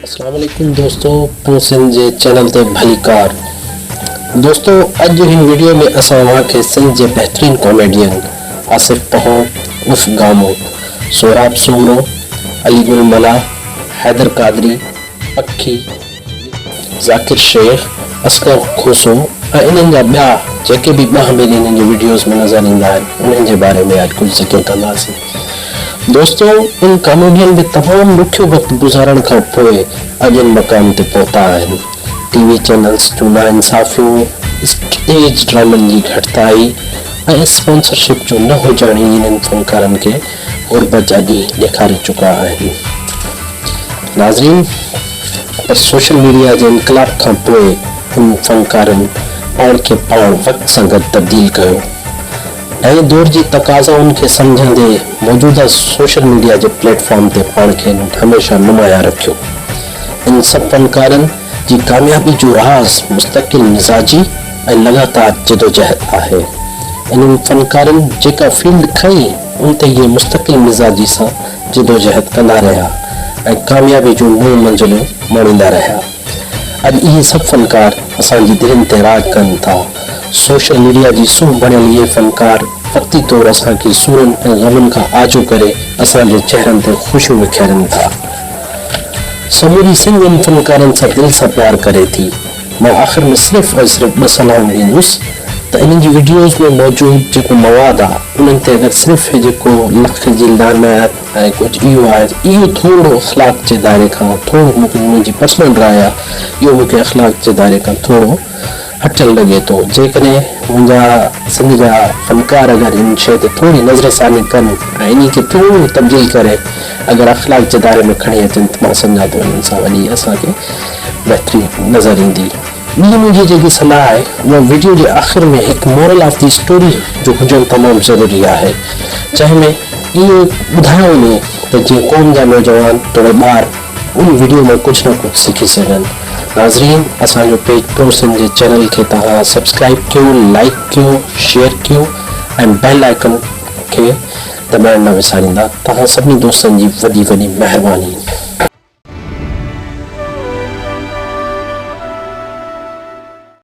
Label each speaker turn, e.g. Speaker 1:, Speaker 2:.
Speaker 1: अस्सलाम वालेकुम दोस्तों, सिंध जे चैनल ते भली कार। दोस्तों अज हिन वीडियो में असां के सिंध जे बेहतरीन कॉमेडियन आसिफ पहो उर्फ गामो, सोहराब सोमरो, अली गुल मला, हैदर कादरी, पखी, जाकिर शेख, असगर खोसो ऐं इन्हनि जा ॿिया जेके भी ॿ हमेली इन्हनि जे वीडियोज़ में नज़र ईंदा आहिनि उन्हनि जे बारे में अॼु कुझु ज़िक्र कंदासीं। दोस्तों इन कॉमेडियन भी तमाम ॾुखियो वक्त गुज़ारण खां पोइ अॼु इन मक़ाम ते पहुता आहिनि। टीवी चैनल्स जूं नाइंसाफ़ियूं, स्टेज ड्रामनि जी घटिताई ऐं स्पॉन्सरशिप जो न हुजण इन्हनि फ़नकारनि खे गुरबत जा ॾींहं ॾेखारे चुका आहिनि। नाज़रीन, पर सोशल मीडिया जे इनकलाब खां पोइ इन फ़नकारनि पाण खे पाण वक़्त सां गॾु तब्दील कयो। नए दौर जी तकाज़ाउनि खे सम्झंदे मौजूदा सोशल मीडिया जे प्लेटफॉर्म ते पाण खे हमेशह नुमाया रखियो। इन सभु फ़नकारनि जी कामयाबी जो राज़ मुस्तक़िल मिज़ाजी ऐं लगातार जदोजहद आहे। इन फ़नकारनि जेका फील्ड खई उन ते इहे मुस्तक़िल मिज़ाजी सां जदोजहद कंदा रहिया ऐं कामयाबी जूं नयूं मंज़िलूं माणींदा रहिया। अॼु इहे सभु फ़नकार असांजी दिलनि ते राज कनि था। सोशल मीडिया जी सूह बणियल इहे फ़नकार वक़्ती तौर असांखे सूरनि ऐं ग़मनि खां आजो करे असांजे चेहरनि ते ख़ुशियूं विखेरनि था। समूरी सिंध इन फ़नकारनि सां दिलि सां प्यार करे थी। मां आख़िर में सिर्फ़ु ऐं सिर्फ़ु ॿ सलाहूं ॾींदुसि त इन्हनि जी वीडियोज़ में मौजूदु जेको मवाद आहे उन्हनि ते अगरि सिर्फ़ु जेको लख जी लानत ऐं कुझु इहो आहे, इहो थोरो अख़लाक़ जे दायरे खां थोरो मुंहिंजी पर्सनल राय आहे, इहो मूंखे अख़लाक़ जे दायरे खां थोरो हटल लॻे थो। जेकॾहिं मुंहिंजा सिंध जा फ़नकार अगरि इन शइ ते थोरी नज़रसानी कनि ऐं इन खे थोरो तब्दील करे अगरि अख़लाक़ जे दायरे में खणी अचनि त मां सम्झां थो इन्हनि सां वॾी असांखे बहितरी नज़र ईंदी। ॿी मुंहिंजी जेकी सलाह आहे उहा वीडियो जे आख़िर में हिकु मोरल ऑफ दी स्टोरी जो हुजणु तमामु ज़रूरी आहे, जंहिंमें इहो ॿुधायो वञे त जीअं क़ौम जा नौजवान तोड़े ॿार उन वीडियो में कुझु न कुझु सिखी सघनि। नाज़रीन, असांजो पेज सिंध जे चैनल खे तव्हां सब्सक्राइब कयो, लाइक कयो, शेयर कयो ऐं बेल आइकन खे दॿाइण न विसारींदा। तव्हां सभिनी दोस्तनि जी वॾी वॾी महिरबानी।